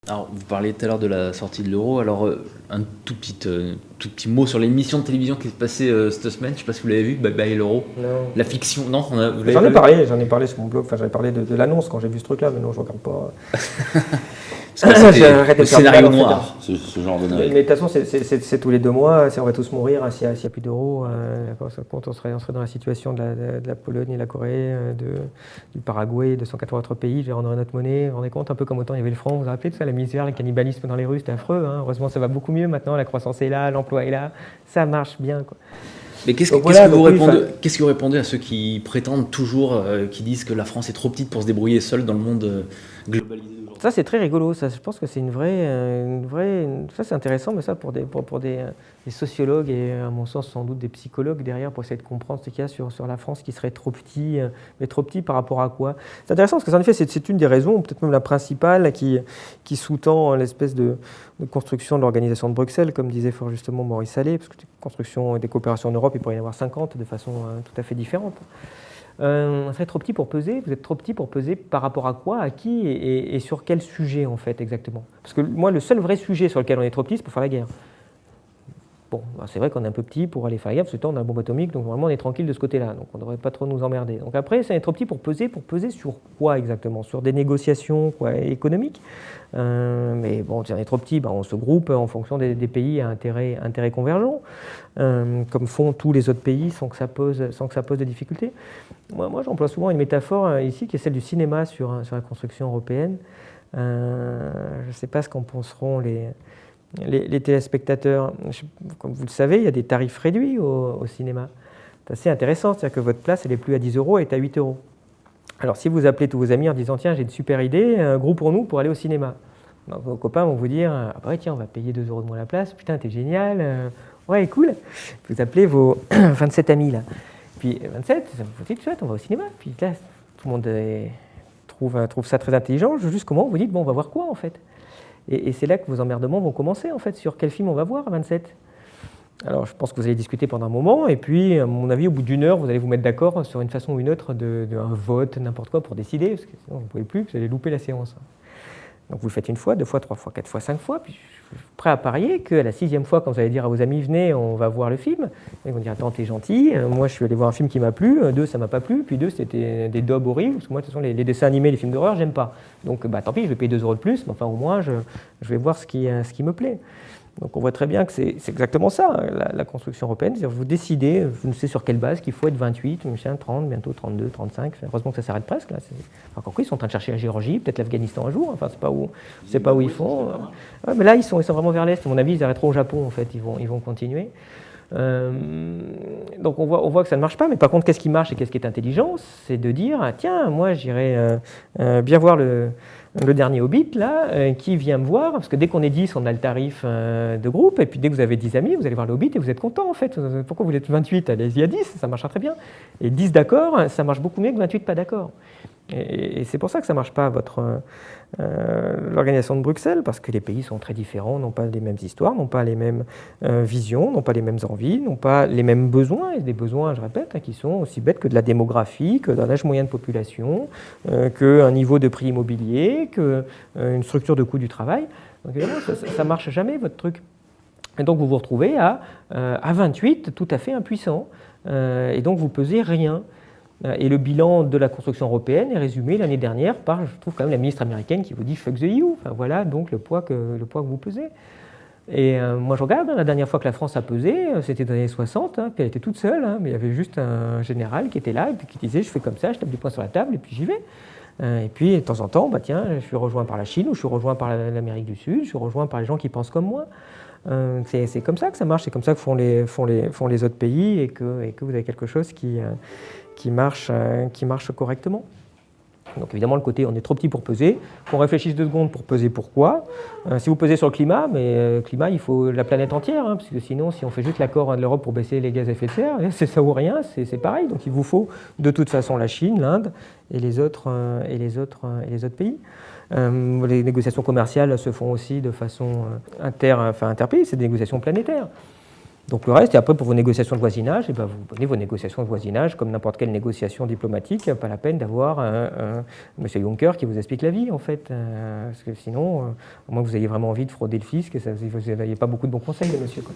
Alors, vous parliez tout à l'heure de la sortie de l'euro. Alors, un tout petit mot sur l'émission de télévision qui est passée cette semaine. Je ne sais pas si vous l'avez vu, Bye Bye l'euro. Non. La fiction, non J'en ai parlé sur mon blog. Enfin, j'avais parlé de l'annonce quand j'ai vu ce truc-là, mais non, je ne regarde pas. Le scénario noir, ce genre de Mais de toute façon, c'est tous les 2 mois. On va tous mourir s'il n'y a plus d'euros. Quand on serait dans la situation de la Pologne et la Corée, du Paraguay, de 180 autres pays. On aurait notre monnaie. Vous vous rendez compte, un peu comme autant il y avait le franc. Vous vous rappelez de ça, la misère, le cannibalisme dans les rues, c'était affreux. Hein. Heureusement, ça va beaucoup mieux maintenant. La croissance est là, l'emploi est là. Ça marche bien, quoi. Mais qu'est-ce que vous répondez à ceux qui prétendent toujours, qui disent que la France est trop petite pour se débrouiller seule dans le monde globalisé? Ça, c'est très rigolo. Ça, je pense que c'est une vraie. Ça, c'est intéressant, mais ça, pour des sociologues et, à mon sens, sans doute des psychologues derrière, pour essayer de comprendre ce qu'il y a sur la France qui serait trop petit, mais trop petit par rapport à quoi? C'est intéressant parce que, en effet, c'est une des raisons, peut-être même la principale, qui sous-tend l'espèce de construction de l'organisation de Bruxelles, comme disait fort justement Maurice Allais, parce que des constructions et des coopérations en Europe, il pourrait y en avoir 50 de façon tout à fait différente. On serait trop petit pour peser. Vous êtes trop petit pour peser par rapport à quoi, à qui et sur quel sujet en fait exactement? Parce que moi, le seul vrai sujet sur lequel on est trop petit, c'est pour faire la guerre. Bon, c'est vrai qu'on est un peu petit pour aller faire la guerre, parce que on a la bombe atomique, donc vraiment on est tranquille de ce côté-là, donc on ne devrait pas trop nous emmerder. Donc après, ça est trop petit pour peser sur quoi exactement? Sur des négociations économiques. Mais bon, si on est trop petit, on se groupe en fonction des pays à intérêt convergents, comme font tous les autres pays sans que ça pose de difficultés. Moi j'emploie souvent une métaphore ici qui est celle du cinéma sur la construction européenne. Je ne sais pas ce qu'en penseront les téléspectateurs. Comme vous le savez, il y a des tarifs réduits au cinéma. C'est assez intéressant, c'est-à-dire que votre place, elle n'est plus à 10 €, elle est à 8 €. Alors si vous appelez tous vos amis en disant « Tiens, j'ai une super idée, groupons-nous pour aller au cinéma ». Donc, vos copains vont vous dire « Ah bah ouais, tiens, on va payer 2 € de moins la place, putain, t'es génial, ouais, cool ». Vous appelez vos 27 amis là. Puis 27, ça vous dit chouette, on va au cinéma. Puis là, tout le monde trouve ça très intelligent, jusqu'au moment où vous dites « Bon, on va voir quoi en fait ?» Et c'est là que vos emmerdements vont commencer, en fait, sur quel film on va voir à 27. Alors, je pense que vous allez discuter pendant un moment, et puis, à mon avis, au bout d'1 heure, vous allez vous mettre d'accord sur une façon ou une autre d'un vote, n'importe quoi, pour décider, parce que sinon, vous ne pouvez plus, vous allez louper la séance. Donc, vous le faites 1 fois, 2 fois, 3 fois, 4 fois, 5 fois, puis je suis prêt à parier qu'à la 6e fois, quand vous allez dire à vos amis, venez, on va voir le film, ils vont dire, attends, t'es gentil, moi, je suis allé voir un film qui m'a plu, 2, ça m'a pas plu, puis 2, c'était des daubs horribles, parce que moi, de toute façon, les dessins animés, les films d'horreur, j'aime pas. Donc, tant pis, je vais payer 2 € de plus, mais enfin, au moins, je vais voir ce qui me plaît. Donc on voit très bien que c'est exactement ça, la construction européenne. C'est-à-dire vous décidez, vous ne savez sur quelle base, qu'il faut être 28, 30, bientôt 32, 35. Heureusement que ça s'arrête presque. Là. Encore ils sont en train de chercher la Géorgie, peut-être l'Afghanistan un jour. Enfin, c'est pas où ils font. Ouais, mais là, ils sont vraiment vers l'Est. À mon avis, ils arrêteront au Japon, en fait. Ils vont continuer. Donc on voit que ça ne marche pas. Mais par contre, qu'est-ce qui marche et qu'est-ce qui est intelligent? C'est de dire, tiens, moi, j'irai bien voir le dernier Hobbit, là, qui vient me voir, parce que dès qu'on est 10, on a le tarif de groupe, et puis dès que vous avez 10 amis, vous allez voir le Hobbit et vous êtes content, en fait. Pourquoi vous êtes 28? Allez-y à 10, ça marchera très bien. Et 10 d'accord, ça marche beaucoup mieux que 28 pas d'accord. Et c'est pour ça que ça ne marche pas, l'organisation de Bruxelles, parce que les pays sont très différents, n'ont pas les mêmes histoires, n'ont pas les mêmes visions, n'ont pas les mêmes envies, n'ont pas les mêmes besoins, et des besoins, je répète, qui sont aussi bêtes que de la démographie, que d'un âge moyen de population, qu'un niveau de prix immobilier, qu'une structure de coût du travail. Donc évidemment, ça ne marche jamais, votre truc. Et donc vous vous retrouvez à 28, tout à fait impuissant, et donc vous pesez rien. Et le bilan de la construction européenne est résumé l'année dernière par, je trouve quand même, la ministre américaine qui vous dit « fuck the EU ». Enfin, voilà donc le poids que vous pesez. Et moi je regarde, la dernière fois que la France a pesé, c'était dans les années 60, puis elle était toute seule, mais il y avait juste un général qui était là et puis qui disait « je fais comme ça, je tape du poing sur la table et puis j'y vais ». Et puis de temps en temps, tiens, je suis rejoint par la Chine ou je suis rejoint par l'Amérique du Sud, je suis rejoint par les gens qui pensent comme moi. C'est comme ça que ça marche, c'est comme ça que font les autres pays et que vous avez quelque chose qui marche correctement. Donc évidemment, le côté on est trop petit pour peser, qu'on réfléchisse 2 secondes pour peser pourquoi. Si vous pesez sur le climat, mais le climat, il faut la planète entière, parce que sinon, si on fait juste l'accord de l'Europe pour baisser les gaz à effet de serre, c'est ça ou rien, c'est pareil. Donc il vous faut de toute façon la Chine, l'Inde et les autres pays. Les négociations commerciales se font aussi de façon interpays, c'est des négociations planétaires. Donc le reste, et après pour vos négociations de voisinage, vous menez vos négociations de voisinage comme n'importe quelle négociation diplomatique, pas la peine d'avoir M. Juncker qui vous explique la vie en fait, parce que sinon, à moins que vous ayez vraiment envie de frauder le fisc, vous n'avez pas beaucoup de bons conseils de monsieur. Quoi.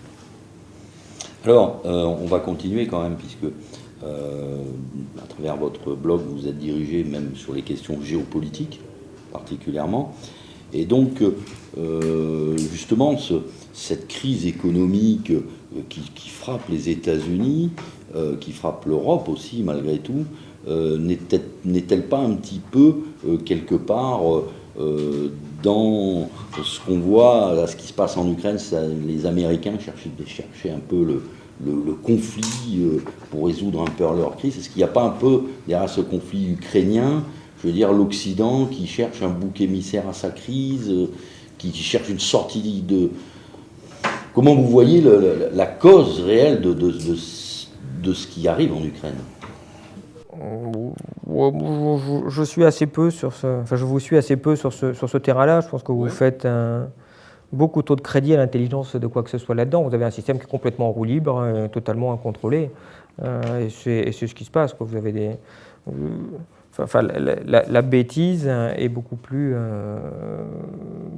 Alors, on va continuer quand même, puisque à travers votre blog, vous êtes dirigé même sur les questions géopolitiques, particulièrement. Et donc, justement, cette crise économique qui frappe les États-Unis, qui frappe l'Europe aussi, malgré tout, n'est-elle pas un petit peu, quelque part, dans ce qu'on voit, là, ce qui se passe en Ukraine, les Américains cherchaient un peu le conflit pour résoudre un peu leur crise. Est-ce qu'il n'y a pas un peu, derrière ce conflit ukrainien, je veux dire, l'Occident qui cherche un bouc émissaire à sa crise, qui cherche une sortie de... Comment vous voyez la cause réelle de ce qui arrive en Ukraine ? Je suis assez peu sur je vous suis assez peu sur ce terrain-là. Je pense que vous faites beaucoup trop de crédit à l'intelligence de quoi que ce soit là-dedans. Vous avez un système qui est complètement en roue libre, totalement incontrôlé. Et c'est ce qui se passe. Quoi. Vous avez la bêtise est beaucoup plus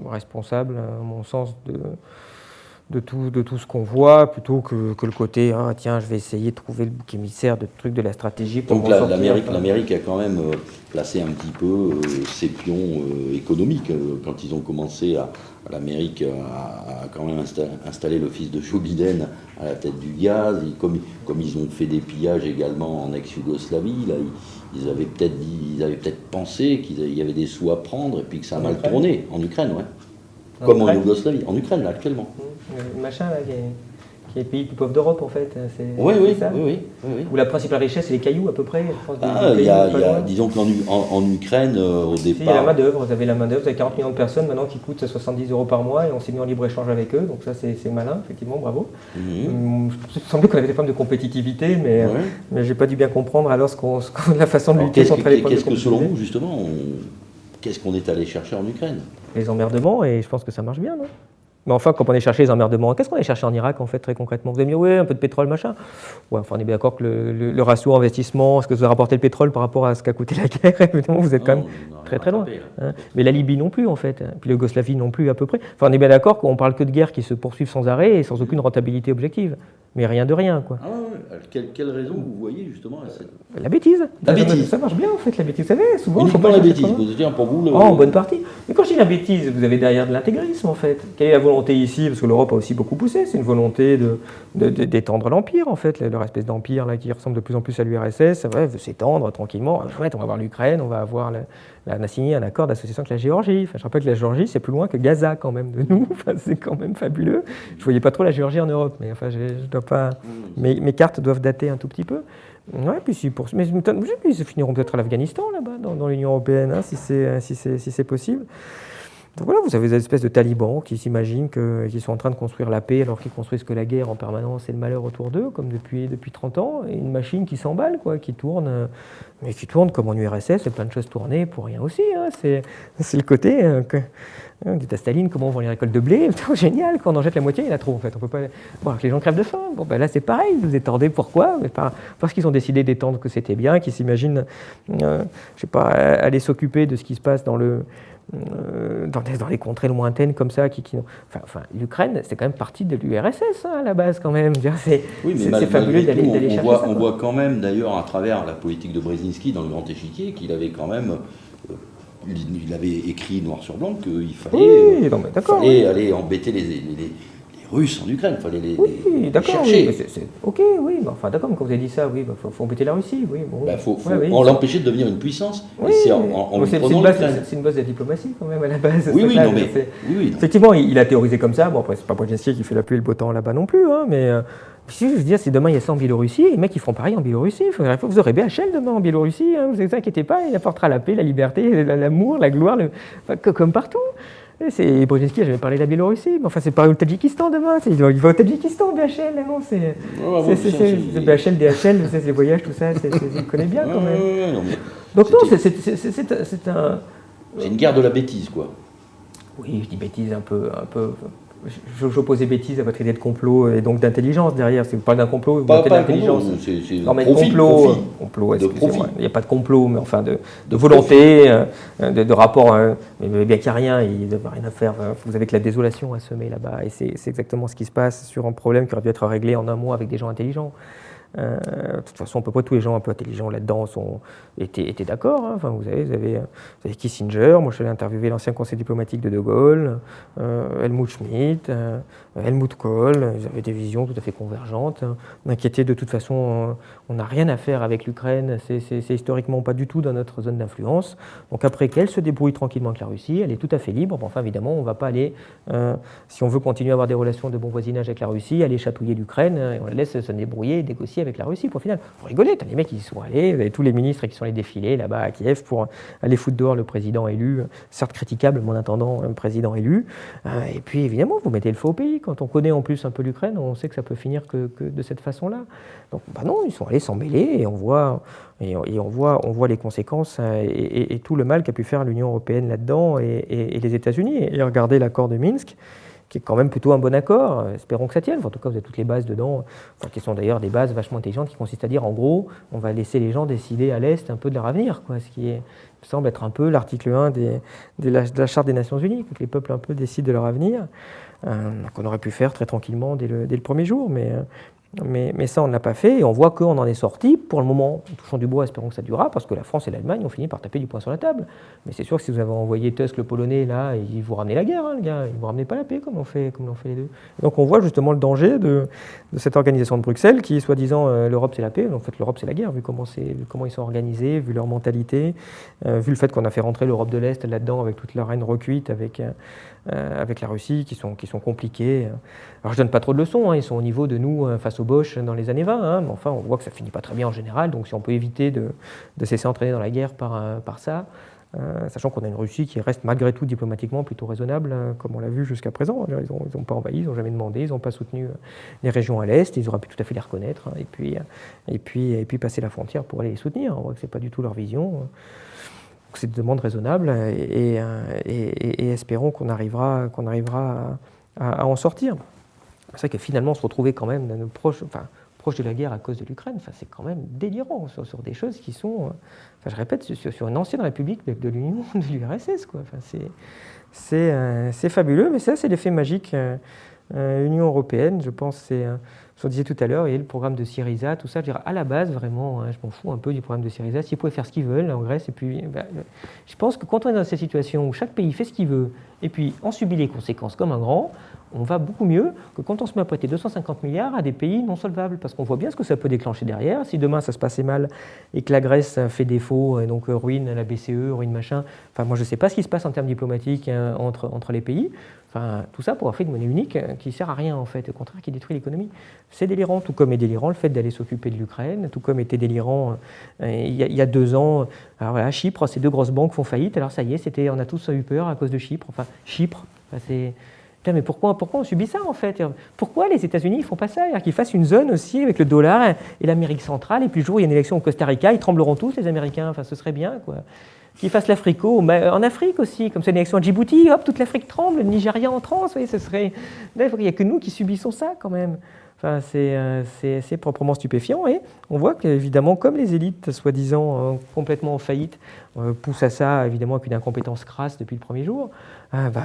responsable, à mon sens, de tout ce qu'on voit, plutôt que le côté tiens, je vais essayer de trouver le bouc émissaire de trucs de la stratégie. Pour donc l'Amérique a quand même placé un petit peu ses pions économiques. Quand ils ont commencé, l'Amérique a quand même installé le fils de Joe Biden à la tête du gaz. Comme ils ont fait des pillages également en ex-Yougoslavie, là, ils avaient peut-être pensé qu'il y avait des sous à prendre et puis que ça a mal tourné en Ukraine, ouais. Comme en Yougoslavie, en Ukraine là actuellement. Le machin là, qui est le pays le plus pauvre d'Europe en fait. Oui. Où la principale richesse c'est les cailloux à peu près. Disons qu'en Ukraine au départ. Il y a la main d'œuvre. Vous avez la main d'œuvre. Vous avez 40 millions de personnes maintenant qui coûtent 70 € par mois et on s'est mis en libre échange avec eux. Donc ça c'est malin effectivement, bravo. Il me semblait qu'on avait des problèmes de compétitivité, mais j'ai pas dû bien comprendre alors la façon de lutter contre les problèmes de compétitivité. Qu'est-ce que selon vous justement qu'est-ce qu'on est allé chercher en Ukraine ? Les emmerdements, et je pense que ça marche bien, non ? Mais enfin, quand on est cherché les emmerdements, qu'est-ce qu'on est cherché en Irak, en fait, très concrètement ? Vous avez dit, oui, un peu de pétrole, machin. Ouais, enfin, on est bien d'accord que le ratio investissement, ce que vous a rapporté le pétrole par rapport à ce qu'a coûté la guerre, évidemment, vous êtes quand même très loin. Hein. Mais la Libye non plus, en fait. Puis la Yougoslavie non plus, à peu près. Enfin, on est bien d'accord qu'on parle que de guerres qui se poursuivent sans arrêt et sans aucune rentabilité objective. Mais rien de rien, quoi. Ah ouais. Quelle raison vous voyez, justement à cette... La bêtise. La bêtise. Ça marche bien, en fait, la bêtise. Vous savez, souvent... Uniquement la bêtise, vous dire pour vous... en bonne partie. Mais quand je dis la bêtise, vous avez derrière de l'intégrisme, en fait. Quelle est la volonté ici ? Parce que l'Europe a aussi beaucoup poussé. C'est une volonté d'étendre l'Empire, en fait. Leur espèce d'empire là, qui ressemble de plus en plus à l'URSS, veut s'étendre tranquillement. On va avoir l'Ukraine, on va avoir... On a signé un accord d'association avec la Géorgie. Enfin, je rappelle que la Géorgie, c'est plus loin que Gaza, quand même, de nous. Enfin, c'est quand même fabuleux. Je ne voyais pas trop la Géorgie en Europe, mais enfin, je dois pas... Mes cartes doivent dater un tout petit peu. Ouais, puis mais ils finiront peut-être à l'Afghanistan, là-bas, dans l'Union européenne, hein, si c'est possible. Donc voilà, vous avez des espèces de talibans qui s'imaginent qu'ils sont en train de construire la paix alors qu'ils construisent que la guerre en permanence et le malheur autour d'eux, comme depuis 30 ans, et une machine qui s'emballe, quoi, qui tourne comme en URSS, et plein de choses tournées pour rien aussi. Hein, c'est le côté dit à Staline comment on vend les récoltes de blé, génial, quand on en jette la moitié, il y en a trop en fait. On peut pas... Bon, alors que les gens crèvent de faim. Bon, ben là c'est pareil, vous étendez, pourquoi ? Mais parce qu'ils ont décidé d'étendre que c'était bien, qu'ils s'imaginent, aller s'occuper de ce qui se passe dans les contrées lointaines comme ça, enfin, l'Ukraine, c'est quand même partie de l'URSS à la base quand même. C'est fabuleux d'aller chercher ça. On voit quand même d'ailleurs à travers la politique de Brzezinski dans le Grand Échiquier qu'il avait quand même, il avait écrit noir sur blanc qu'il fallait, aller embêter les Russes en Ukraine, il fallait les chercher. Ok, oui, enfin d'accord, mais quand vous avez dit ça, oui, faut embêter la Russie, oui. Bon, faut l'empêcher de devenir une puissance. Oui, c'est une base de la diplomatie quand même à la base. Oui. Effectivement, il a théorisé comme ça. Bon, après, c'est pas Brzezinski qui fait la pluie et le beau temps là-bas non plus, hein, mais si je veux dire, si demain il y a ça en Biélorussie, les mecs ils feront pareil en Biélorussie. Vous aurez BHL demain en Biélorussie, hein, vous ne vous inquiétez pas, il apportera la paix, la liberté, l'amour, la gloire, comme partout. Brzezinski n'a jamais parlé de la Biélorussie, mais enfin c'est pareil au Tadjikistan demain, il va au Tadjikistan, BHL, non, c'est BHL, DHL, c'est les voyages, tout ça, il connaît bien quand même. Donc non, c'est une guerre de la bêtise, quoi. Oui, je dis bêtise un peu j'oppose des bêtises à votre idée de complot et donc d'intelligence derrière. Si vous parlez d'un complot, vous Pas mettez de l'intelligence. C'est Non, mais profit, complot, de profit. il n'y a pas de complot, mais enfin de volonté, de rapport. Mais bien qu'il n'y a rien, il n'y a rien à faire. Vous avez que la désolation à semer là-bas. Et c'est exactement ce qui se passe sur un problème qui aurait dû être réglé en un mois avec des gens intelligents. De toute façon, à peu près tous les gens un peu intelligents là-dedans étaient d'accord. Hein. Enfin, vous avez Kissinger, moi je suis allé interviewer l'ancien conseiller diplomatique de Gaulle, Helmut Schmidt, Helmut Kohl, ils avaient des visions tout à fait convergentes. On inquiétait de toute façon, on n'a rien à faire avec l'Ukraine, c'est historiquement pas du tout dans notre zone d'influence. Donc après qu'elle se débrouille tranquillement avec la Russie, elle est tout à fait libre. Bon, enfin évidemment, on ne va pas aller, si on veut continuer à avoir des relations de bon voisinage avec la Russie, aller chatouiller l'Ukraine, et on la laisse se débrouiller et négocier avec la Russie. Pour final, vous rigolez, t'as des mecs qui y sont allés, vous avez tous les ministres qui sont allés défiler là-bas à Kiev pour aller foutre dehors le président élu, certes critiquable, mais en attendant un président élu. Et puis évidemment, vous mettez le feu au pays. Quand on connaît en plus un peu l'Ukraine, on sait que ça peut finir que de cette façon-là. Donc bah non, ils sont allés s'en mêler et on voit les conséquences et tout le mal qu'a pu faire l'Union européenne là-dedans et les États-Unis. Et regardez l'accord de Minsk, qui est quand même plutôt un bon accord. Espérons que ça tienne. Enfin, en tout cas, vous avez toutes les bases dedans, enfin, qui sont d'ailleurs des bases vachement intelligentes, qui consistent à dire, en gros, on va laisser les gens décider à l'Est un peu de leur avenir, quoi, ce qui semble être un peu l'article 1 de la Charte des Nations Unies, que les peuples un peu décident de leur avenir, qu'on aurait pu faire très tranquillement dès le premier jour, mais ça, on ne l'a pas fait, et on voit qu'on en est sorti. Pour le moment, touchons du bois, espérons que ça durera, parce que la France et l'Allemagne ont fini par taper du poing sur la table. Mais c'est sûr que si vous avez envoyé Tusk, le Polonais, là, il vous ramenez la guerre, hein, le gars. Il ne vous ramenez pas la paix, comme l'ont fait les deux. Donc on voit justement le danger de cette organisation de Bruxelles, qui, soi-disant, l'Europe c'est la paix. En fait, l'Europe c'est la guerre, vu comment ils sont organisés, vu leur mentalité, vu le fait qu'on a fait rentrer l'Europe de l'Est là-dedans, avec toute leur haine recuite, avec la Russie, qui sont compliqués. Alors je ne donne pas trop de leçons, hein, ils sont au niveau de nous face aux Boches dans les années 20, hein, mais enfin on voit que ça finit pas très bien en général, donc si on peut éviter de se laisser entraîner dans la guerre par ça, sachant qu'on a une Russie qui reste malgré tout diplomatiquement plutôt raisonnable, comme on l'a vu jusqu'à présent. Ils n'ont pas envahi, ils n'ont jamais demandé, ils n'ont pas soutenu les régions à l'Est, ils auraient pu tout à fait les reconnaître, hein, et puis passer la frontière pour aller les soutenir. On voit que ce n'est pas du tout leur vision. C'est une demande raisonnable et espérons qu'on arrivera à en sortir. C'est vrai que finalement, se retrouver quand même proche de la guerre à cause de l'Ukraine, c'est quand même délirant sur des choses qui sont, je répète, sur une ancienne république de l'Union, de l'URSS. C'est fabuleux, mais ça, c'est l'effet magique. Union européenne, je pense, c'est ce qu'on disait tout à l'heure, et le programme de Syriza, tout ça, je veux dire, à la base, vraiment, hein, je m'en fous un peu du programme de Syriza, s'ils pouvaient faire ce qu'ils veulent en Grèce, et puis, je pense que quand on est dans cette situation où chaque pays fait ce qu'il veut, et puis en subit les conséquences comme un grand, on va beaucoup mieux que quand on se met à prêter 250 milliards à des pays non solvables, parce qu'on voit bien ce que ça peut déclencher derrière. Si demain ça se passait mal et que la Grèce fait défaut, et donc ruine la BCE, ruine machin, enfin moi je ne sais pas ce qui se passe en termes diplomatiques entre les pays. Enfin, tout ça pour avoir fait une monnaie unique qui ne sert à rien en fait, au contraire qui détruit l'économie. C'est délirant, tout comme est délirant le fait d'aller s'occuper de l'Ukraine, tout comme était délirant il y a 2 ans. Alors voilà, Chypre, ces 2 grosses banques font faillite, alors ça y est, on a tous eu peur à cause de Chypre. Enfin, Chypre, c'est... Putain, mais pourquoi on subit ça en fait? Pourquoi les États-Unis ne font pas ça? Qu'ils fassent une zone aussi avec le dollar et l'Amérique centrale, et puis le jour où il y a une élection au Costa Rica, ils trembleront tous les Américains, enfin ce serait bien quoi. Qu'ils fassent l'Africo, en Afrique aussi, comme c'est une élection à Djibouti, hop, toute l'Afrique tremble, le Nigeria en transe, vous voyez, ce serait... Là, il n'y a que nous qui subissons ça quand même. Enfin, c'est proprement stupéfiant, et on voit qu'évidemment, comme les élites, soi-disant complètement en faillite, poussent à ça, évidemment, avec une incompétence crasse depuis le premier jour,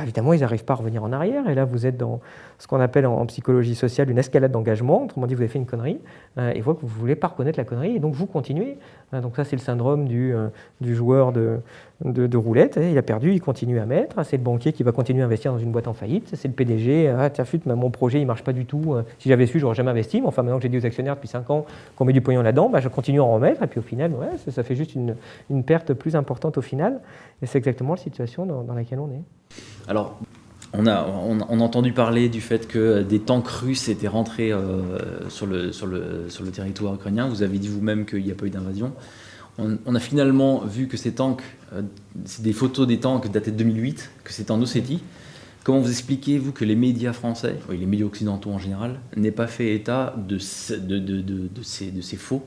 évidemment, ils n'arrivent pas à revenir en arrière, et là, vous êtes dans ce qu'on appelle en psychologie sociale une escalade d'engagement, autrement dit, vous avez fait une connerie, et vous ne voulez pas reconnaître la connerie, et donc vous continuez. Donc ça, c'est le syndrome du joueur de roulette, il a perdu, il continue à mettre, c'est le banquier qui va continuer à investir dans une boîte en faillite, c'est le PDG, tiens, mon projet, il ne marche pas du tout, si j'avais su, j'aurais jamais investi, mais enfin, maintenant que j'ai dit aux actionnaires depuis 5 ans qu'on met du pognon là-dedans, je continue à en remettre, et puis au final, ça fait juste une perte plus importante au final, et c'est exactement la situation dans laquelle on est. Alors, on a entendu parler du fait que des tanks russes étaient rentrés sur le territoire ukrainien. Vous avez dit vous-même qu'il n'y a pas eu d'invasion. On a finalement vu que ces tanks, c'est des photos des tanks datées de 2008, que c'était en Ossétie. Comment vous expliquez-vous que les médias français, et les médias occidentaux en général, n'aient pas fait état de ces faux,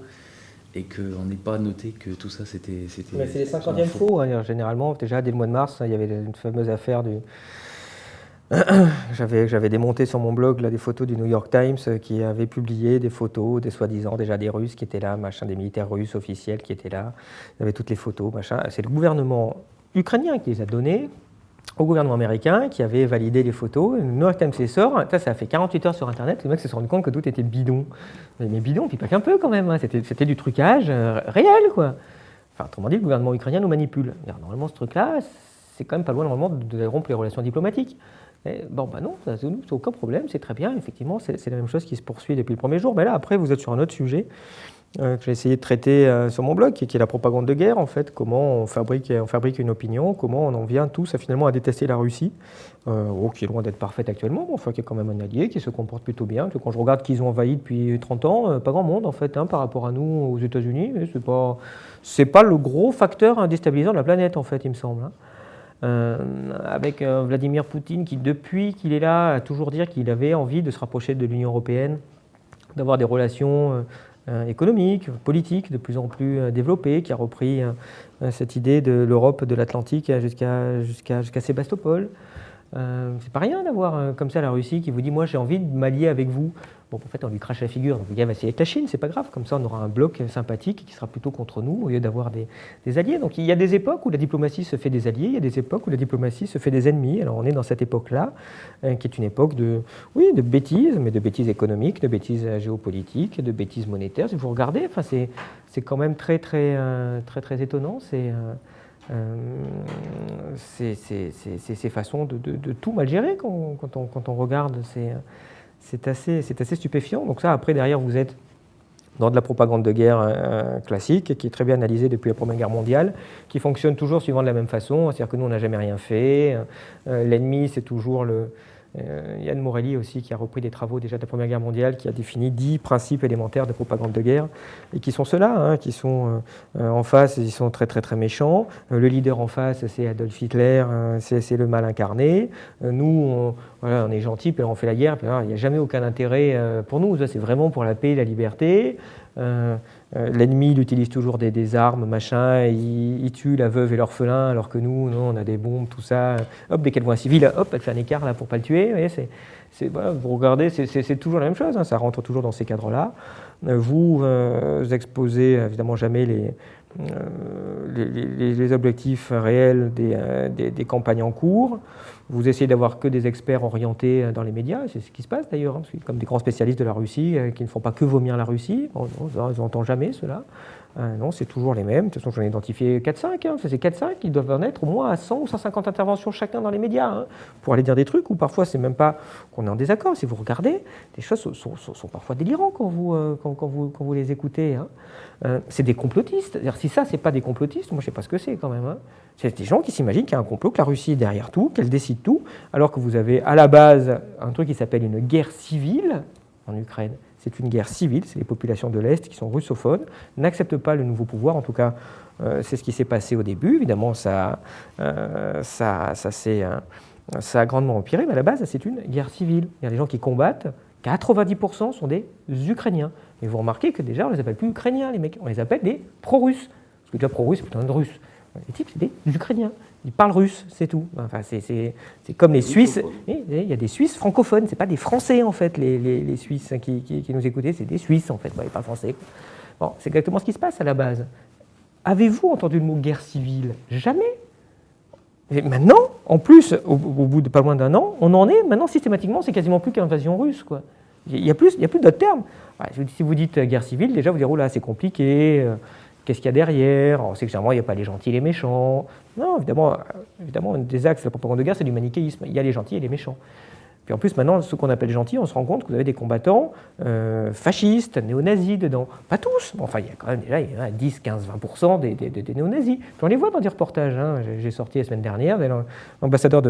et qu'on n'ait pas noté que tout ça c'était c'est les 50e faux, hein, généralement. Déjà, dès le mois de mars, il y avait une fameuse affaire J'avais démonté sur mon blog là, des photos du New York Times qui avait publié des photos des soi-disant déjà des Russes qui étaient là, machin, des militaires russes officiels qui étaient là. Il y avait toutes les photos, machin. C'est le gouvernement ukrainien qui les a données au gouvernement américain qui avait validé les photos. Le New York Times les sort. Ça a fait 48 heures sur Internet. Les mecs se sont rendus compte que tout était bidon. Mais bidon, puis pas qu'un peu quand même. Hein. C'était du trucage réel, quoi. Enfin, autrement dit, le gouvernement ukrainien nous manipule. Normalement, ce truc-là, c'est quand même pas loin normalement de rompre les relations diplomatiques. Et bon, bah non, c'est aucun problème, c'est très bien. Effectivement, c'est la même chose qui se poursuit depuis le premier jour. Mais là, après, vous êtes sur un autre sujet que j'ai essayé de traiter sur mon blog, qui est la propagande de guerre, en fait. Comment on fabrique une opinion, comment on en vient tous finalement à détester la Russie, qui est loin d'être parfaite actuellement, mais enfin, qui est quand même un allié, qui se comporte plutôt bien. Quand je regarde qu'ils ont envahi depuis 30 ans, pas grand monde, en fait, par rapport à nous, aux États-Unis. C'est pas le gros facteur déstabilisant de la planète, en fait, il me semble. Avec Vladimir Poutine qui, depuis qu'il est là, a toujours dit qu'il avait envie de se rapprocher de l'Union européenne, d'avoir des relations économiques, politiques de plus en plus développées, qui a repris cette idée de l'Europe de l'Atlantique jusqu'à Sébastopol. C'est pas rien d'avoir comme ça la Russie qui vous dit « moi j'ai envie de m'allier avec vous ». Bon, en fait, on lui crache la figure. Donc, le gars va essayer avec la Chine, c'est pas grave. Comme ça, on aura un bloc sympathique qui sera plutôt contre nous au lieu d'avoir des alliés. Donc, il y a des époques où la diplomatie se fait des alliés, il y a des époques où la diplomatie se fait des ennemis. Alors, on est dans cette époque-là, qui est une époque de bêtises, mais de bêtises économiques, de bêtises géopolitiques, de bêtises monétaires. Si vous regardez, enfin, c'est quand même très étonnant. Ces façons de tout mal gérer quand on regarde. C'est assez stupéfiant. Donc ça, après, derrière, vous êtes dans de la propagande de guerre classique, qui est très bien analysée depuis la Première Guerre mondiale, qui fonctionne toujours suivant de la même façon. C'est-à-dire que nous, on n'a jamais rien fait. L'ennemi, c'est toujours Yann Morelli aussi, qui a repris des travaux déjà de la Première Guerre mondiale, qui a défini 10 principes élémentaires de propagande de guerre, et qui sont ceux-là, qui sont en face, ils sont très méchants. Le leader en face, c'est Adolf Hitler, c'est le mal incarné. Nous, on est gentils, puis on fait la guerre, puis il n'y a jamais aucun intérêt pour nous. Ça, c'est vraiment pour la paix et la liberté. L'ennemi, il utilise toujours des armes, machin, il tue la veuve et l'orphelin, alors que nous, non, on a des bombes, tout ça. Hop, dès qu'elle voit un civil, hop, elle fait un écart là pour pas le tuer. Vous voyez, voilà, vous regardez, c'est toujours la même chose, ça rentre toujours dans ces cadres-là. Vous exposez évidemment jamais les objectifs réels des campagnes en cours. Vous essayez d'avoir que des experts orientés dans les médias, c'est ce qui se passe d'ailleurs, parce que comme des grands spécialistes de la Russie qui ne font pas que vomir la Russie, ils n'entendent jamais cela. Non, c'est toujours les mêmes. De toute façon, j'en ai identifié 4-5. C'est 4-5 qui doivent en être au moins à 100 ou 150 interventions chacun dans les médias pour aller dire des trucs, ou parfois c'est même pas qu'on est en désaccord. Si vous regardez, les choses sont parfois délirantes quand vous les écoutez. C'est des complotistes. C'est-à-dire, si ça, c'est pas des complotistes, moi je sais pas ce que c'est quand même. C'est des gens qui s'imaginent qu'il y a un complot, que la Russie est derrière tout, qu'elle décide tout, alors que vous avez à la base un truc qui s'appelle une guerre civile en Ukraine. C'est une guerre civile, c'est les populations de l'Est qui sont russophones, n'acceptent pas le nouveau pouvoir, en tout cas c'est ce qui s'est passé au début, évidemment ça a grandement empiré, mais à la base c'est une guerre civile. Il y a des gens qui combattent, 90% sont des Ukrainiens. Et vous remarquez que déjà on ne les appelle plus Ukrainiens les mecs, on les appelle des pro-russes, parce que déjà pro-russe c'est plutôt un russe. Les types c'est des Ukrainiens. Ils parlent russe, c'est tout. Enfin, c'est comme les Suisses. Il y a des Suisses francophones, c'est pas des Français en fait, les Suisses qui nous écoutaient, c'est des Suisses en fait, ils parlent français. Bon, c'est exactement ce qui se passe à la base. Avez-vous entendu le mot guerre civile? Jamais. Et maintenant, en plus, au bout de pas loin d'un an, on en est maintenant systématiquement, c'est quasiment plus qu'invasion russe, quoi. Il y a plus d'autres termes. Si vous dites guerre civile, déjà vous direz oh là c'est compliqué. Qu'est-ce qu'il y a derrière? On sait que généralement, il n'y a pas les gentils et les méchants. Non, évidemment, un des axes de la propagande de guerre, c'est du manichéisme. Il y a les gentils et les méchants. Puis en plus, maintenant, ceux qu'on appelle gentils, on se rend compte que vous avez des combattants fascistes, néo-nazis dedans. Pas tous, mais enfin, il y a quand même déjà 10, 15, 20% des néo-nazis. Puis on les voit dans des reportages. J'ai sorti la semaine dernière l'ambassadeur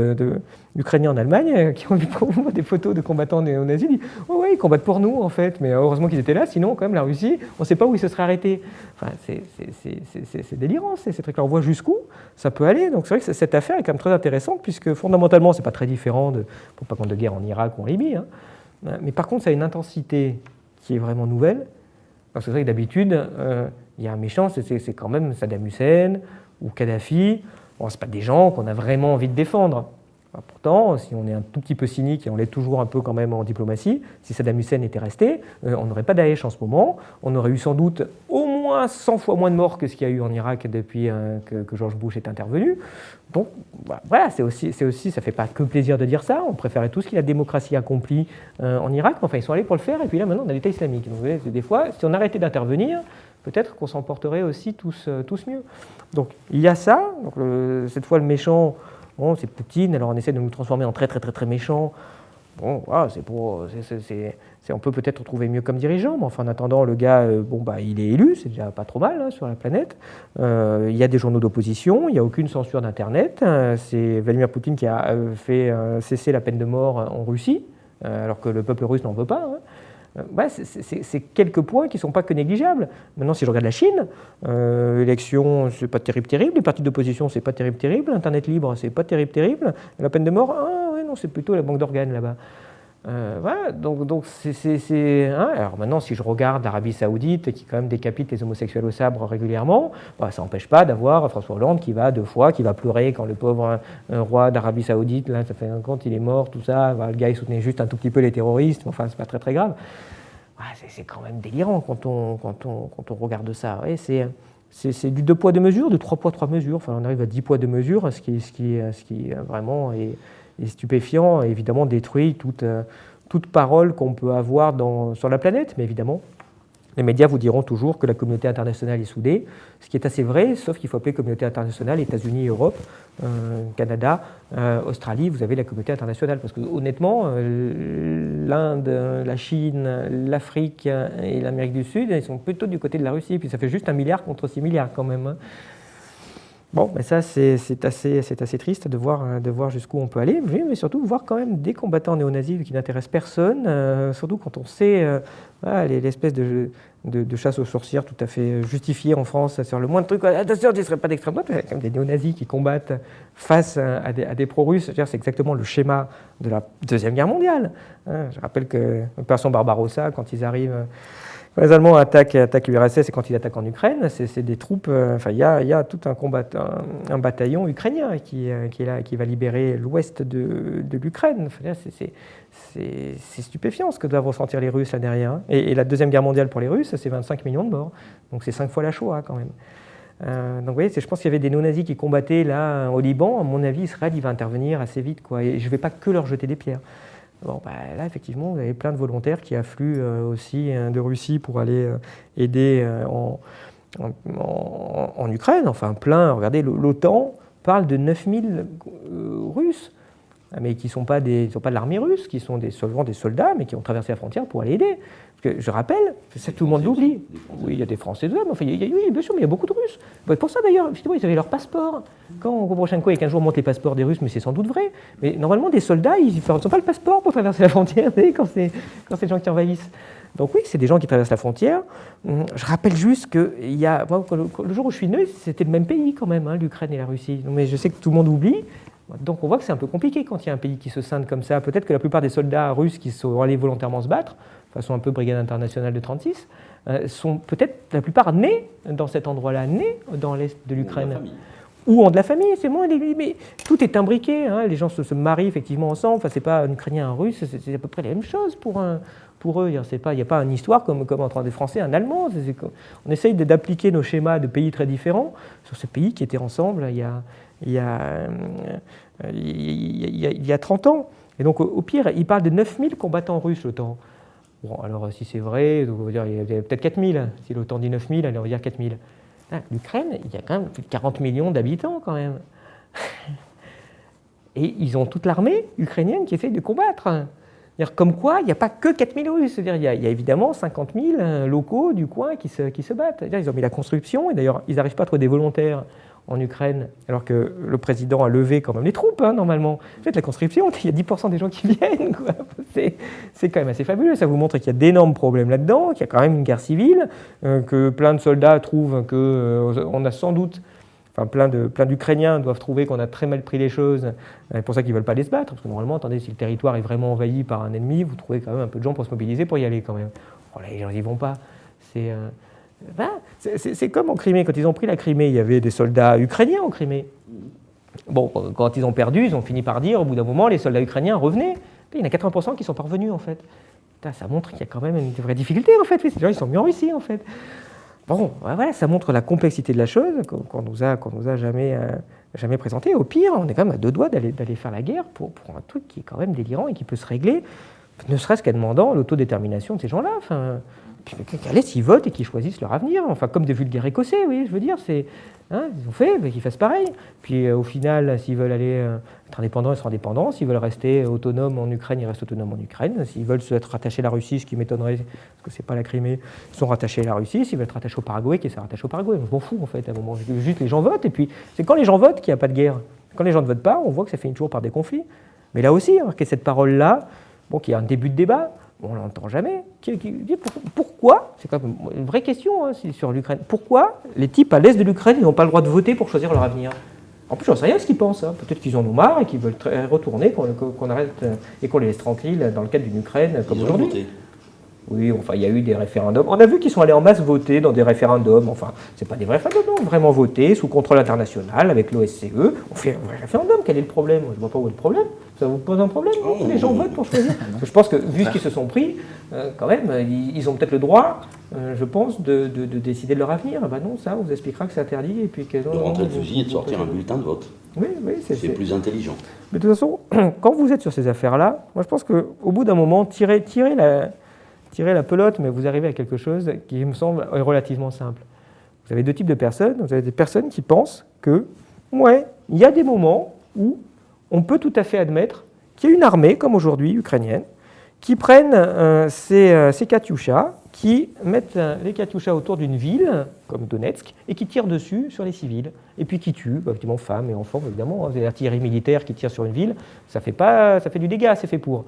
ukrainien en Allemagne qui ont vu pour moi des photos de combattants néo-nazis. Il dit oh ouais, ils combattent pour nous en fait, mais heureusement qu'ils étaient là, sinon, quand même, la Russie, on ne sait pas où ils se seraient arrêtés. Enfin, c'est délirant, ces trucs-là. On voit jusqu'où ça peut aller. Donc c'est vrai que cette affaire est quand même très intéressante, puisque fondamentalement, ce n'est pas très différent de propagande de guerre en Irak ou en Libye. Mais par contre, ça a une intensité qui est vraiment nouvelle. Parce que c'est vrai que d'habitude, il y a un méchant, c'est quand même Saddam Hussein ou Kadhafi. Bon, ce pas des gens qu'on a vraiment envie de défendre. Pourtant, si on est un tout petit peu cynique, et on l'est toujours un peu quand même en diplomatie, si Saddam Hussein était resté, on n'aurait pas Daesh en ce moment, on aurait eu sans doute au moins 100 fois moins de morts que ce qu'il y a eu en Irak depuis que George Bush est intervenu. Donc voilà, c'est aussi, ça ne fait pas que plaisir de dire ça, on préférait tout ce que la démocratie accomplit en Irak, mais enfin ils sont allés pour le faire, et puis là maintenant on a l'État islamique. Donc vous voyez, des fois, si on arrêtait d'intervenir, peut-être qu'on s'en porterait aussi tous mieux. Donc il y a ça, donc cette fois le méchant, bon, c'est Poutine, alors on essaie de nous transformer en très très très très méchant. Bon, voilà, on peut peut-être trouver mieux comme dirigeant, mais enfin en attendant, le gars, il est élu, c'est déjà pas trop mal hein, sur la planète. Il y a des journaux d'opposition, il n'y a aucune censure d'Internet. C'est Vladimir Poutine qui a fait cesser la peine de mort en Russie, alors que le peuple russe n'en veut pas. Hein. C'est quelques points qui ne sont pas que négligeables. Maintenant, si je regarde la Chine, l'élection, c'est pas terrible, les partis d'opposition, c'est pas terrible, Internet libre, c'est pas terrible, la peine de mort, non, c'est plutôt la banque d'organes là-bas. Voilà, donc hein. Alors maintenant, si je regarde l'Arabie Saoudite, qui quand même décapite les homosexuels au sabre régulièrement, ça n'empêche pas d'avoir François Hollande qui va 2 fois, qui va pleurer quand le pauvre roi d'Arabie Saoudite, là, ça fait un compte, il est mort, tout ça, le gars il soutenait juste un tout petit peu les terroristes, enfin c'est pas très très grave. C'est quand même délirant quand on regarde ça. Ouais, c'est du 2 poids 2 mesures, de 3 poids 3 mesures. Enfin, on arrive à 10 poids 2 mesures, ce qui vraiment est stupéfiant, et évidemment détruit toute parole qu'on peut avoir sur la planète. Mais évidemment, les médias vous diront toujours que la communauté internationale est soudée, ce qui est assez vrai, sauf qu'il faut appeler communauté internationale États-Unis, Europe, Canada, Australie, vous avez la communauté internationale. Parce que honnêtement, l'Inde, la Chine, l'Afrique et l'Amérique du Sud, ils sont plutôt du côté de la Russie, puis ça fait juste 1 milliard contre 6 milliards quand même. Hein. Bon, mais ça, c'est assez triste de voir jusqu'où on peut aller, mais surtout voir quand même des combattants néo-nazis qui n'intéressent personne, surtout quand on sait l'espèce de chasse aux sorcières tout à fait justifiée en France sur le moindre truc. Attention, tu ne serais pas d'extrême droite, il y a quand même des néo-nazis qui combattent face à des pro-russes. C'est exactement le schéma de la Deuxième Guerre mondiale. Je rappelle que l'opération Barbarossa, quand ils arrivent... Quand les Allemands attaquent l'URSS et quand ils attaquent en Ukraine, c'est des troupes. Il y a tout un bataillon ukrainien qui est là, qui va libérer l'ouest de l'Ukraine. C'est stupéfiant ce que doivent ressentir les Russes là derrière. Et la Deuxième Guerre mondiale pour les Russes, c'est 25 millions de morts. Donc c'est 5 fois la Shoah quand même. Donc vous voyez, je pense qu'il y avait des néo-nazis qui combattaient là au Liban. À mon avis, Israël il va intervenir assez vite, quoi. Et je ne vais pas que leur jeter des pierres. Bon, là, effectivement, vous avez plein de volontaires qui affluent aussi de Russie pour aller aider en Ukraine. Enfin, plein. Regardez, l'OTAN parle de 9000 Russes, mais qui ne sont pas de l'armée russe, qui sont seulement des soldats, mais qui ont traversé la frontière pour aller aider. Parce que, je rappelle, tout le monde l'oublie. Oui, il y a des Français dedans, mais enfin, oui, bien sûr, mais il y a beaucoup de Russes. Pour ça, d'ailleurs, effectivement, ils avaient leur passeport. Quand Poroshenko, il y a 15 jours, montre les passeports des Russes, mais c'est sans doute vrai. Mais normalement, des soldats, ils n'ont pas le passeport pour traverser la frontière, quand c'est des gens qui envahissent. Donc oui, c'est des gens qui traversent la frontière. Je rappelle juste que le jour où je suis né, c'était le même pays quand même, hein, l'Ukraine et la Russie. Mais je sais que tout le monde oublie. Donc on voit que c'est un peu compliqué quand il y a un pays qui se scinde comme ça. Peut-être que la plupart des soldats russes qui sont allés volontairement se battre, façon un peu brigade internationale de 1936, sont peut-être la plupart nés dans cet endroit-là, nés dans l'est de l'Ukraine. Ou ont de la famille, c'est moins. Mais tout est imbriqué, hein. Les gens se marient effectivement ensemble. Enfin, c'est pas un Ukrainien, un Russe, c'est à peu près la même chose pour eux. Il n'y a pas une histoire comme entre des Français et un Allemand. On essaye d'appliquer nos schémas de pays très différents sur ce pays qui était ensemble il y a 30 ans. Et donc, au pire, il parle de 9000 combattants russes, l'OTAN. Bon, alors, si c'est vrai, on va dire, il y a peut-être 4000. Si l'OTAN dit 9000, allez, on va dire 4000. L'Ukraine, il y a quand même plus de 40 millions d'habitants, quand même. Et ils ont toute l'armée ukrainienne qui essaye de combattre. C'est-à-dire, comme quoi, il n'y a pas que 4000 Russes. C'est-à-dire, il y a évidemment 50 000 locaux du coin qui se battent. C'est-à-dire, ils ont mis la conscription, et d'ailleurs, ils n'arrivent pas à trouver des volontaires en Ukraine, alors que le président a levé quand même les troupes, hein, normalement. En fait, la conscription, il y a 10% des gens qui viennent, quoi. C'est quand même assez fabuleux. Ça vous montre qu'il y a d'énormes problèmes là-dedans, qu'il y a quand même une guerre civile, que plein de soldats trouvent qu'on a sans doute... Enfin, plein d'Ukrainiens doivent trouver qu'on a très mal pris les choses. C'est pour ça qu'ils ne veulent pas aller se battre. Parce que normalement, attendez, si le territoire est vraiment envahi par un ennemi, vous trouvez quand même un peu de gens pour se mobiliser pour y aller quand même. Oh là, les gens n'y vont pas. C'est comme en Crimée. Quand ils ont pris la Crimée, il y avait des soldats ukrainiens en Crimée. Bon, quand ils ont perdu, ils ont fini par dire, au bout d'un moment, les soldats ukrainiens revenaient. Il y en a 80% qui sont pas revenus, en fait. Putain, ça montre qu'il y a quand même une vraie difficulté, en fait. Ces gens, ils sont mis en Russie, en fait. Bon, voilà, ça montre la complexité de la chose qu'on nous a jamais présenté. Au pire, on est quand même à 2 doigts d'aller faire la guerre pour un truc qui est quand même délirant et qui peut se régler, ne serait-ce qu'en demandant l'autodétermination de ces gens-là. Enfin, allez, s'ils votent et qu'ils choisissent leur avenir, enfin, comme des vulgaires écossais, oui, je veux dire, c'est, hein, ils ont fait, mais qu'ils fassent pareil. Puis au final, s'ils veulent aller être indépendants, ils seront indépendants. S'ils veulent rester autonomes en Ukraine, ils restent autonomes en Ukraine. S'ils veulent se être rattachés à la Russie, ce qui m'étonnerait, parce que c'est pas la Crimée, ils sont rattachés à la Russie. S'ils veulent être rattachés au Paraguay, qu'ils se rattachent au Paraguay. Je m'en fous, en fait, à un moment. Juste les gens votent, et puis c'est quand les gens votent qu'il n'y a pas de guerre. Quand les gens ne votent pas, on voit que ça finit toujours par des conflits. Mais là aussi, remarquez cette parole-là, bon, qui a un début de débat, on ne l'entend jamais. Qui dit pourquoi, c'est quand même une vraie question hein, sur l'Ukraine, pourquoi les types à l'est de l'Ukraine n'ont pas le droit de voter pour choisir leur avenir? En plus, j'en sais rien ce qu'ils pensent. Hein. Peut-être qu'ils en ont marre et qu'ils veulent retourner, qu'on arrête et qu'on les laisse tranquilles dans le cadre d'une Ukraine comme aujourd'hui. Oui, enfin, il y a eu des référendums. On a vu qu'ils sont allés en masse voter dans des référendums. Enfin, c'est pas des vrais référendums, non, vraiment voter sous contrôle international avec l'OSCE. On fait un vrai référendum. Quel est le problème? Je ne vois pas où est le problème. Ça vous pose un problème? Les gens votent pour choisir. Je pense que, vu ce qu'ils se sont pris, quand même, ils ont peut-être le droit, je pense, de décider de leur avenir. Ben non, ça, on vous expliquera que c'est interdit. Et puis de rentrer le fusil et de sortir un bulletin de vote. Oui, c'est plus intelligent. Mais de toute façon, quand vous êtes sur ces affaires-là, moi je pense qu'au bout d'un moment, tirez la pelote, mais vous arrivez à quelque chose qui me semble relativement simple. Vous avez 2 types de personnes. Vous avez des personnes qui pensent que, ouais, il y a des moments où on peut tout à fait admettre qu'il y a une armée, comme aujourd'hui, ukrainienne, qui prennent ces Katyushas, qui mettent les Katyushas autour d'une ville, comme Donetsk, et qui tirent dessus sur les civils, et puis qui tuent, évidemment, femmes et enfants, évidemment. Hein, l'artillerie militaire qui tire sur une ville, ça fait du dégât, c'est fait pour.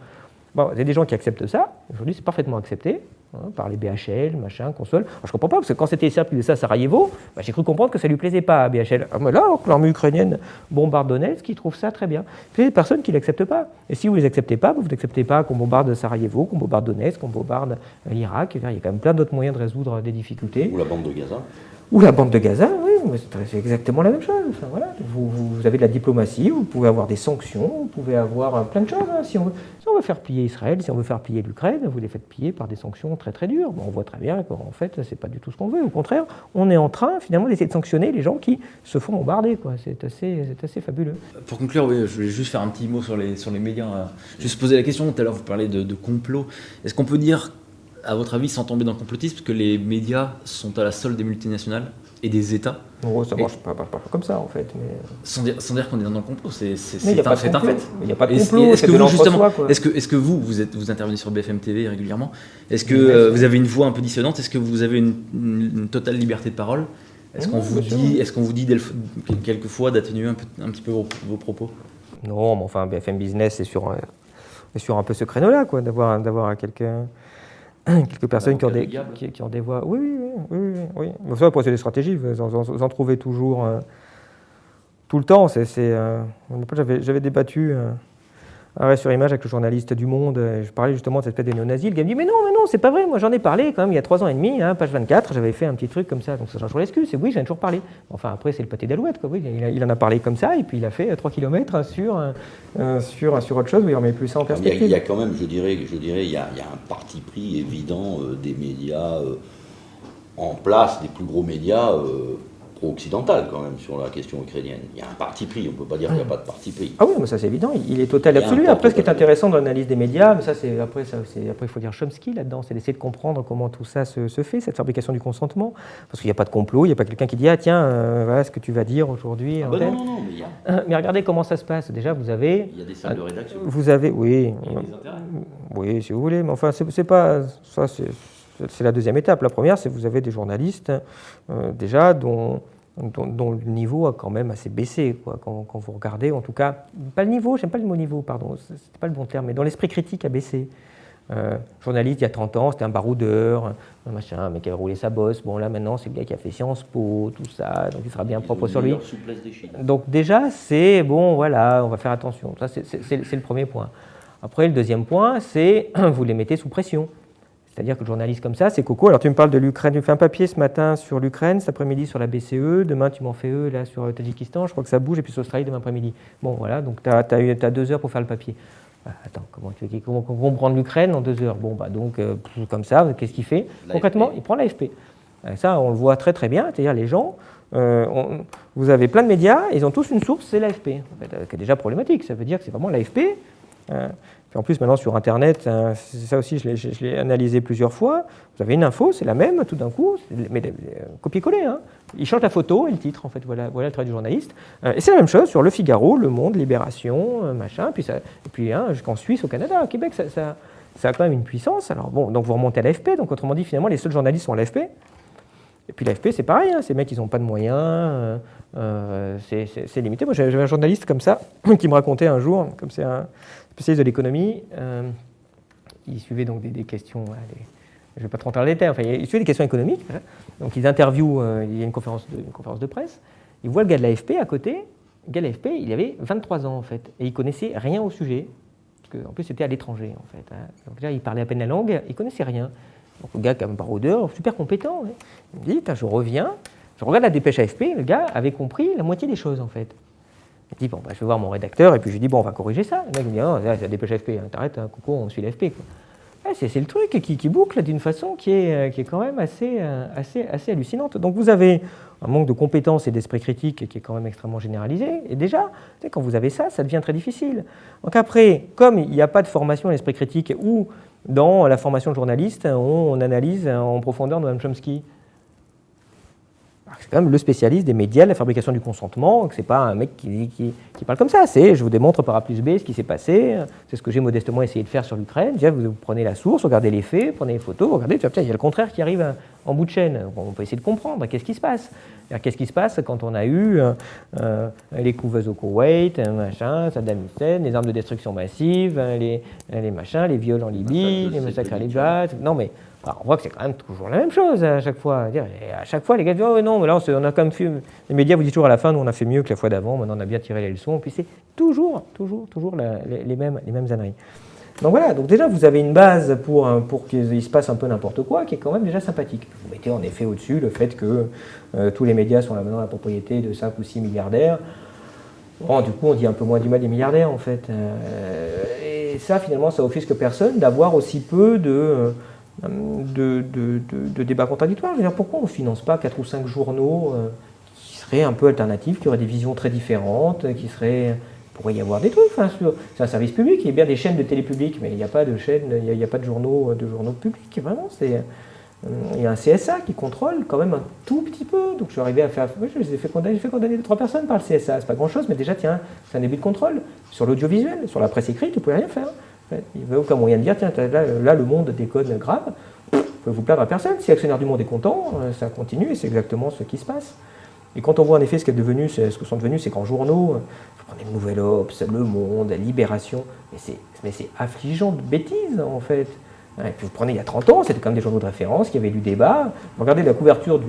Bon, il y a des gens qui acceptent ça. Aujourd'hui, c'est parfaitement accepté hein, par les BHL, machin, console. Alors, je ne comprends pas, parce que quand c'était Serbe qui faisait ça à Sarajevo, j'ai cru comprendre que ça ne lui plaisait pas à BHL. Mais là, l'armée ukrainienne bombarde Donetsk, ils trouvent ça très bien. Puis il y a des personnes qui ne l'acceptent pas. Et si vous ne les acceptez pas, vous n'acceptez pas qu'on bombarde Sarajevo, qu'on bombarde Donetsk, qu'on bombarde l'Irak. Il y a quand même plein d'autres moyens de résoudre des difficultés. Ou la bande de Gaza. Ou la bande de Gaza, oui, c'est exactement la même chose. Enfin, voilà. Vous avez de la diplomatie, vous pouvez avoir des sanctions, vous pouvez avoir plein de choses. Hein. Si on veut faire plier Israël, si on veut faire plier l'Ukraine, vous les faites plier par des sanctions très très dures. Bon, on voit très bien qu'en fait, c'est pas du tout ce qu'on veut. Au contraire, on est en train finalement d'essayer de sanctionner les gens qui se font bombarder. C'est assez fabuleux. Pour conclure, oui, je voulais juste faire un petit mot sur les médias. Juste poser la question, tout à l'heure vous parlez de complot. Est-ce qu'on peut dire, à votre avis, sans tomber dans le complotisme, que les médias sont à la solde des multinationales et des États? En ça ne marche pas comme ça, en fait. Mais... Sans dire qu'on est dans le complot, c'est un fait. Il n'y a pas de complot, c'est de l'entre-soi. Est-ce que vous intervenez sur BFM TV régulièrement? Est-ce que vous avez une voix un peu dissonante? Est-ce que vous avez une totale liberté de parole? Est-ce qu'on vous dit quelquefois d'atténuer un petit peu vos propos? Non, mais enfin, BFM Business est sur un peu ce créneau-là, quoi, d'avoir quelques personnes qui ont des voix. Oui. Mais ça, c'est des stratégies. Vous en trouvez toujours tout le temps. J'avais débattu arrêt sur image avec le journaliste du Monde. Je parlais justement de cette espèce des néo-nazis. Le gars me dit mais non, c'est pas vrai. Moi, j'en ai parlé quand même il y a 3 ans et demi, hein, page 24. J'avais fait un petit truc comme ça. Donc ça change toujours l'excuse. C'est oui, j'en ai toujours parlé. Enfin après, c'est le pâté d'alouette, quoi. Oui, il en a parlé comme ça et puis il a fait 3 km sur autre chose où il remet plus ça en perspective. Il y a quand même, je dirais, il y a un parti pris évident des médias en place, des plus gros médias pro-occidental quand même sur la question ukrainienne. Il y a un parti pris, on ne peut pas dire qu'il n'y a pas de parti pris. Ah oui, mais ça c'est évident, il est total absolu. Après, ce qui est intéressant dans l'analyse des médias, mais après il faut dire Chomsky là-dedans, c'est d'essayer de comprendre comment tout ça se fait, cette fabrication du consentement. Parce qu'il n'y a pas de complot, il n'y a pas quelqu'un qui dit « Ah tiens, voilà ce que tu vas dire aujourd'hui. » Non, mais il y a... Mais regardez comment ça se passe. Déjà, vous avez... Il y a des salles de rédaction. Vous avez, oui. Il y a des intérêts. Oui, si vous voulez, mais enfin, c'est pas... Ça, c'est la deuxième étape. La première, c'est que vous avez des journalistes, déjà, dont le niveau a quand même assez baissé, quoi, quand vous regardez, en tout cas, pas le niveau, j'aime pas le mot niveau, pardon, c'est pas le bon terme, mais dans l'esprit critique a baissé. Journaliste, il y a 30 ans, c'était un baroudeur, un machin, un mec qui avait roulé sa bosse, bon là maintenant c'est le gars qui a fait Sciences Po, tout ça, donc il sera bien propre sur lui. Donc déjà, c'est bon, voilà, on va faire attention, ça c'est le premier point. Après, le deuxième point, c'est vous les mettez sous pression. C'est-à-dire que le journaliste comme ça, c'est coco. Alors tu me parles de l'Ukraine, tu me fais un papier ce matin sur l'Ukraine, cet après-midi sur la BCE, demain tu m'en fais là sur le Tadjikistan, je crois que ça bouge, et puis sur l'Australie demain après-midi. Bon voilà, donc tu as 2 heures pour faire le papier. Attends, comment comprendre l'Ukraine en 2 heures? Bon bah donc comme ça, qu'est-ce qu'il fait? Concrètement, il prend l'AFP. Ça, on le voit très très bien, c'est-à-dire les gens, vous avez plein de médias, ils ont tous une source, c'est l'AFP, en fait, qui est déjà problématique. Ça veut dire que c'est vraiment l'AFP. Puis en plus, maintenant sur Internet, ça aussi, je l'ai analysé plusieurs fois. Vous avez une info, c'est la même, tout d'un coup, mais copier-coller. Hein. Ils changent la photo et le titre, en fait. Voilà le travail du journaliste. Et c'est la même chose sur Le Figaro, Le Monde, Libération, machin. Et puis jusqu'en Suisse, au Canada, au Québec, ça a quand même une puissance. Alors bon, donc vous remontez à l'AFP. Donc autrement dit, finalement, les seuls journalistes sont à l'AFP. Et puis l'AFP, c'est pareil, hein, ces mecs, ils n'ont pas de moyens, c'est limité. Moi, j'avais un journaliste comme ça, qui me racontait un jour, comme c'est un spécialiste de l'économie, il suivait donc des questions, je ne vais pas trop rentrer dans les détails, enfin, il suivait des questions économiques, hein. Donc ils interviewent, il y a une conférence de presse, il voit le gars de l'AFP à côté, le gars de l'AFP, il avait 23 ans en fait, et il connaissait rien au sujet, parce qu'en plus c'était à l'étranger en fait, hein. Donc là, il parlait à peine la langue, il connaissait rien. Donc le gars, comme baroudeur, super compétent. Hein. Il me dit, je reviens, je regarde la dépêche AFP, le gars avait compris la moitié des choses en fait. Il dit, bon, bah, je vais voir mon rédacteur, et puis je lui dis, bon, on va corriger ça. Le mec me dit, non, c'est la dépêche AFP, hein, t'arrêtes, hein, coucou, on suit l'AFP. C'est le truc qui boucle d'une façon qui est quand même assez hallucinante. Donc vous avez un manque de compétences et d'esprit critique qui est quand même extrêmement généralisé. Et déjà, quand vous avez ça, ça devient très difficile. Donc après, comme il n'y a pas de formation à l'esprit critique, ou dans la formation de journaliste, on analyse en profondeur Noam Chomsky. C'est quand même le spécialiste des médias, de la fabrication du consentement, que ce n'est pas un mec qui parle comme ça. C'est je vous démontre par A plus B ce qui s'est passé, c'est ce que j'ai modestement essayé de faire sur l'Ukraine. Vous prenez la source, regardez les faits, prenez les photos, regardez, il y a le contraire qui arrive en bout de chaîne. On peut essayer de comprendre qu'est-ce qui se passe. Qu'est-ce qui se passe quand on a eu les couveuses au Koweït, machin, Saddam Hussein, les armes de destruction massive, les machins, les viols en Libye, les massacres à Libye. Non mais on voit que c'est quand même toujours la même chose à chaque fois. Et à chaque fois, les gars disent oh non, mais là on a quand même fait. Les médias vous disent toujours à la fin, nous on a fait mieux que la fois d'avant. Maintenant on a bien tiré les leçons. Puis c'est toujours les mêmes âneries. Donc voilà, donc déjà vous avez une base pour qu'il se passe un peu n'importe quoi qui est quand même déjà sympathique. Vous mettez en effet au-dessus le fait que tous les médias sont maintenant la propriété de 5 ou 6 milliardaires. Bon, du coup on dit un peu moins du mal des milliardaires en fait. Et ça finalement ça offusque personne d'avoir aussi peu de débats contradictoires. Je veux dire, pourquoi on ne finance pas 4 ou 5 journaux qui seraient un peu alternatifs, qui auraient des visions très différentes, qui seraient... Il pourrait y avoir des trucs, enfin, c'est un service public, il y a bien des chaînes de télé publiques, mais il n'y a pas de chaînes, il n'y a pas de journaux publics, vraiment, il y a un CSA qui contrôle quand même un tout petit peu, donc je suis arrivé à faire, je les ai fait condamner 2-3 personnes par le CSA, c'est pas grand chose, mais déjà tiens, c'est un début de contrôle, sur l'audiovisuel, sur la presse écrite, vous ne pouvez rien faire, il n'y avait aucun moyen de dire, tiens, là le Monde déconne grave, vous pouvez vous plaindre à personne, si l'actionnaire du Monde est content, ça continue, et c'est exactement ce qui se passe. Et quand on voit en effet ce que sont devenus ces grands journaux, vous prenez le Nouvel Obs, Le Monde, Libération, mais c'est affligeant de bêtises en fait. Et puis vous prenez il y a 30 ans, c'était quand même des journaux de référence qui avaient lu débat. Regardez la couverture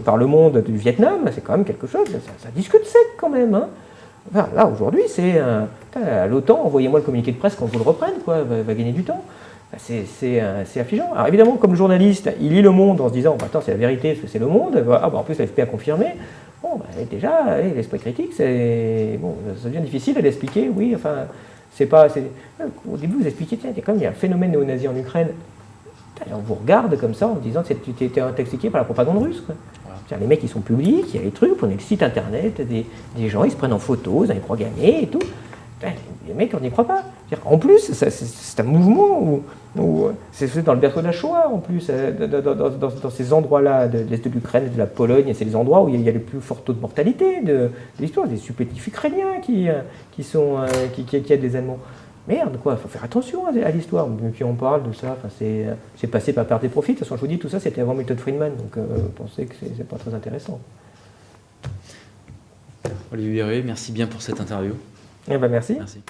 par Le Monde du Vietnam, c'est quand même quelque chose, ça discute sec quand même. Hein. Enfin, là aujourd'hui, c'est l'OTAN, envoyez-moi le communiqué de presse quand vous le reprenne, quoi, va gagner du temps. C'est affligeant. Alors évidemment, comme journaliste, il lit Le Monde en se disant attends, c'est la vérité, parce que c'est Le Monde. En plus, l'AFP a confirmé. Bon, déjà, l'esprit critique, ça devient difficile à l'expliquer. Oui, enfin, au début, vous expliquez, tiens, il y a un phénomène néo-nazi en Ukraine. On vous regarde comme ça en disant que tu étais intoxiqué par la propagande russe. Quoi. Voilà. Les mecs, ils sont publics, il y a les trucs, vous prenez le site internet, des gens, ils se prennent en photo, ils ont programmé et tout. Les mecs, on n'y croit pas. En plus, c'est un mouvement où c'est dans le berceau de la Shoah, en plus, dans ces endroits-là, de l'Est de l'Ukraine et de la Pologne, c'est les endroits où il y a le plus fort taux de mortalité de l'histoire, des supplétifs ukrainiens qui aident les Allemands. Merde, quoi, il faut faire attention à l'histoire. Puis on parle de ça, c'est passé par perte et profit. De toute façon, je vous dis, tout ça, c'était avant Milton Friedman, donc pensez que c'est pas très intéressant. Olivier Ray, merci bien pour cette interview. Eh ben merci. Merci.